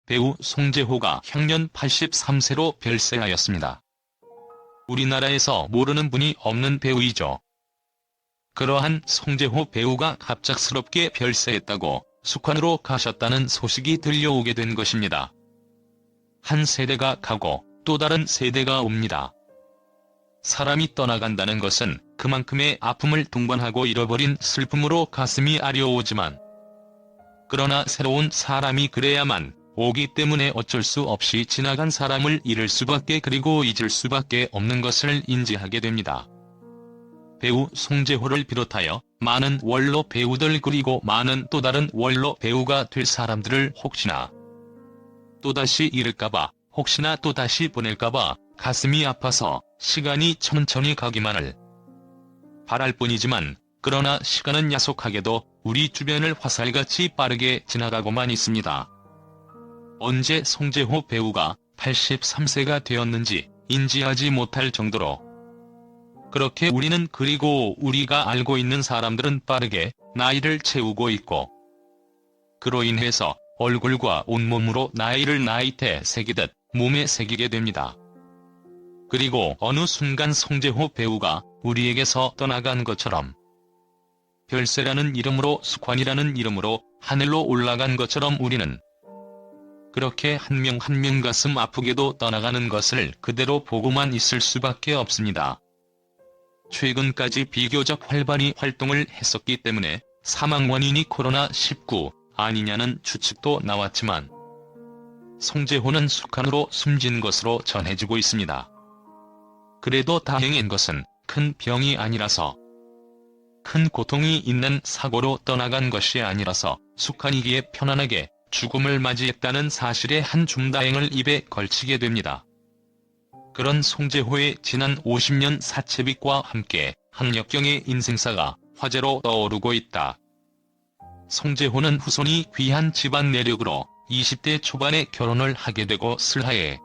배우 송재호가 향년 83세로 별세하였습니다. 우리나라에서 모르는 분이 없는 배우이죠. 그러한 송재호 배우가 갑작스럽게 별세했다고 숙환으로 가셨다는 소식이 들려오게 된 것입니다. 한 세대가 가고 또 다른 세대가 옵니다. 사람이 떠나간다는 것은 그만큼의 아픔을 동반하고 잃어버린 슬픔으로 가슴이 아려오지만, 그러나 새로운 사람이 그래야만 오기 때문에 어쩔 수 없이 지나간 사람을 잃을 수밖에, 그리고 잊을 수밖에 없는 것을 인지하게 됩니다. 배우 송재호를 비롯하여 많은 원로 배우들, 그리고 많은 또 다른 원로 배우가 될 사람들을 혹시나 또다시 잃을까봐, 혹시나 또다시 보낼까봐 가슴이 아파서 시간이 천천히 가기만을 바랄 뿐이지만, 그러나 시간은 야속하게도 우리 주변을 화살같이 빠르게 지나가고만 있습니다. 언제 송재호 배우가 83세가 되었는지 인지하지 못할 정도로 그렇게 우리는, 그리고 우리가 알고 있는 사람들은 빠르게 나이를 채우고 있고, 그로 인해서 얼굴과 온몸으로 나이를 나이테 새기듯 몸에 새기게 됩니다. 그리고 어느 순간 송재호 배우가 우리에게서 떠나간 것처럼, 별세라는 이름으로, 숙환이라는 이름으로 하늘로 올라간 것처럼 우리는 그렇게 한 명 한 명 가슴 아프게도 떠나가는 것을 그대로 보고만 있을 수밖에 없습니다. 최근까지 비교적 활발히 활동을 했었기 때문에 사망 원인이 코로나19 아니냐는 추측도 나왔지만, 송재호는 숙환으로 숨진 것으로 전해지고 있습니다. 그래도 다행인 것은 큰 병이 아니라서, 큰 고통이 있는 사고로 떠나간 것이 아니라서 숙환이기에 편안하게 죽음을 맞이했다는 사실에 한 줌다행을 입에 걸치게 됩니다. 그런 송재호의 지난 50년 사채빚과 함께 한 역경의 인생사가 화제로 떠오르고 있다. 송재호는 후손이 귀한 집안 내력으로 20대 초반에 결혼을 하게 되고 슬하에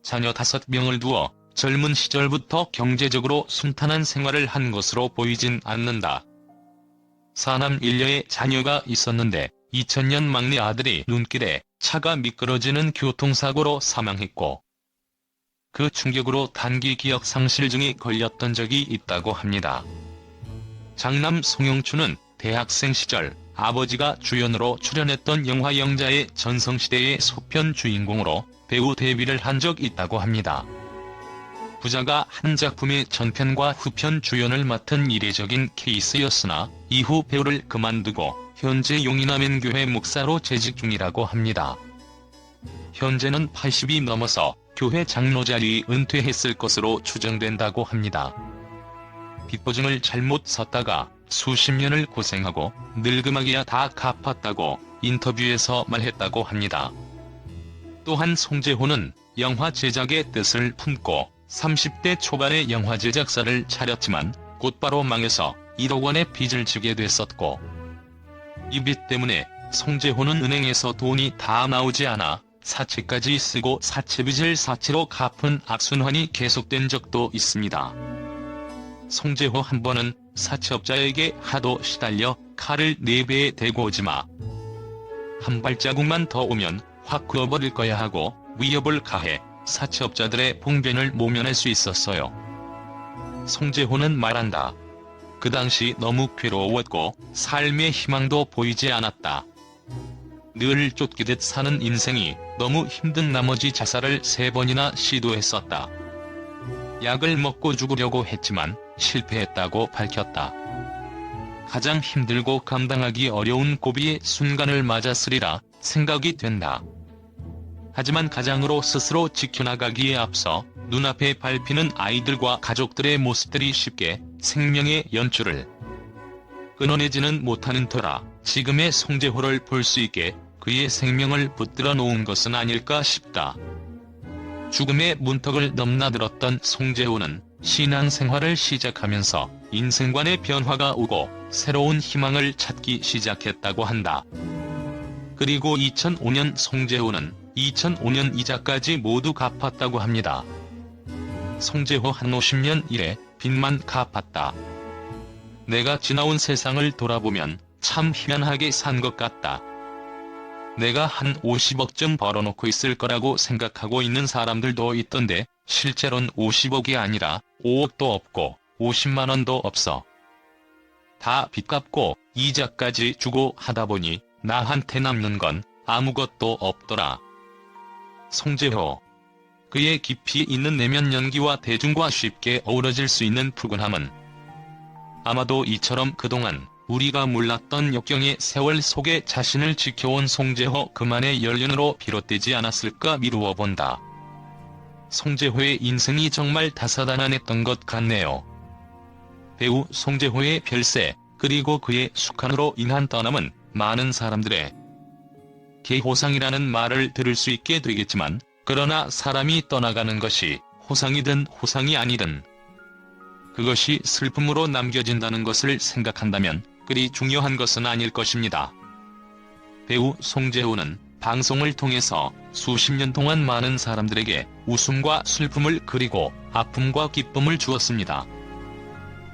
자녀 5명을 두어 젊은 시절부터 경제적으로 순탄한 생활을 한 것으로 보이진 않는다. 사남 1녀의 자녀가 있었는데 2000년 막내 아들이 눈길에 차가 미끄러지는 교통사고로 사망했고, 그 충격으로 단기 기억 상실증이 걸렸던 적이 있다고 합니다. 장남 송영춘은 대학생 시절 아버지가 주연으로 출연했던 영화 영자의 전성시대의 소편 주인공으로 배우 데뷔를 한 적 있다고 합니다. 부자가 한 작품의 전편과 후편 주연을 맡은 이례적인 케이스였으나 이후 배우를 그만두고 현재 용인아멘 교회 목사로 재직 중이라고 합니다. 현재는 80이 넘어서 교회 장로 자리 은퇴했을 것으로 추정된다고 합니다. 빚보증을 잘못 섰다가 수십 년을 고생하고 늙음하기야 다 갚았다고 인터뷰에서 말했다고 합니다. 또한 송재호는 영화 제작의 뜻을 품고 30대 초반에 영화 제작사를 차렸지만 곧바로 망해서 1억 원의 빚을 지게 됐었고, 이 빚 때문에 송재호는 은행에서 돈이 다 나오지 않아 사채까지 쓰고 사채빚을 사채로 갚은 악순환이 계속된 적도 있습니다. 송재호 한 번은 사채업자에게 하도 시달려 칼을 4배에 대고 오지마. 한 발자국만 더 오면 확 그어버릴 거야 하고 위협을 가해 사채업자들의 봉변을 모면할 수 있었어요. 송재호는 말한다. 그 당시 너무 괴로웠고 삶의 희망도 보이지 않았다. 늘 쫓기듯 사는 인생이 너무 힘든 나머지 자살을 3번이나 시도했었다. 약을 먹고 죽으려고 했지만 실패했다고 밝혔다. 가장 힘들고 감당하기 어려운 고비의 순간을 맞았으리라 생각이 된다. 하지만 가장으로 스스로 지켜나가기에 앞서 눈앞에 밟히는 아이들과 가족들의 모습들이 쉽게 생명의 연줄을 끊어내지는 못하는 터라 지금의 송재호를 볼 수 있게 그의 생명을 붙들어 놓은 것은 아닐까 싶다. 죽음의 문턱을 넘나들었던 송재호는 신앙생활을 시작하면서 인생관의 변화가 오고 새로운 희망을 찾기 시작했다고 한다. 그리고 2005년 송재호는 2005년 이자까지 모두 갚았다고 합니다. 송재호 한 50년 일에 빚만 갚았다. 내가 지나온 세상을 돌아보면 참 희한하게 산 것 같다. 내가 한 50억쯤 벌어놓고 있을 거라고 생각하고 있는 사람들도 있던데 실제로는 50억이 아니라 5억도 없고 50만 원도 없어. 다 빚 갚고 이자까지 주고 하다 보니 나한테 남는 건 아무것도 없더라. 송재호. 그의 깊이 있는 내면 연기와 대중과 쉽게 어우러질 수 있는 푸근함은 아마도 이처럼 그동안 우리가 몰랐던 역경의 세월 속에 자신을 지켜온 송재호 그만의 연륜으로 비롯되지 않았을까 미루어 본다. 송재호의 인생이 정말 다사다난했던 것 같네요. 배우 송재호의 별세, 그리고 그의 숙한으로 인한 떠남은 많은 사람들의 개호상이라는 말을 들을 수 있게 되겠지만, 그러나 사람이 떠나가는 것이 호상이든 호상이 아니든 그것이 슬픔으로 남겨진다는 것을 생각한다면 그리 중요한 것은 아닐 것입니다. 배우 송재호는 방송을 통해서 수십 년 동안 많은 사람들에게 웃음과 슬픔을 그리고 아픔과 기쁨을 주었습니다.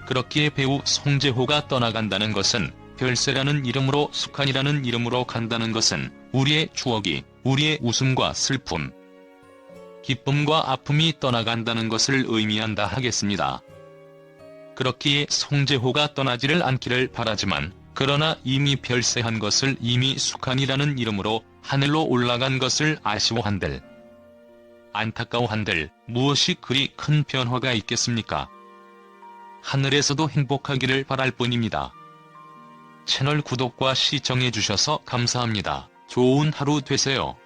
그렇기에 배우 송재호가 떠나간다는 것은, 별세라는 이름으로 숙한이라는 이름으로 간다는 것은 우리의 추억이, 우리의 웃음과 슬픔, 기쁨과 아픔이 떠나간다는 것을 의미한다 하겠습니다. 그렇기에 송재호가 떠나지를 않기를 바라지만, 그러나 이미 별세한 것을, 이미 숙한이라는 이름으로 하늘로 올라간 것을 아쉬워한들, 안타까워한들 무엇이 그리 큰 변화가 있겠습니까? 하늘에서도 행복하기를 바랄 뿐입니다. 채널 구독과 시청해주셔서 감사합니다. 좋은 하루 되세요.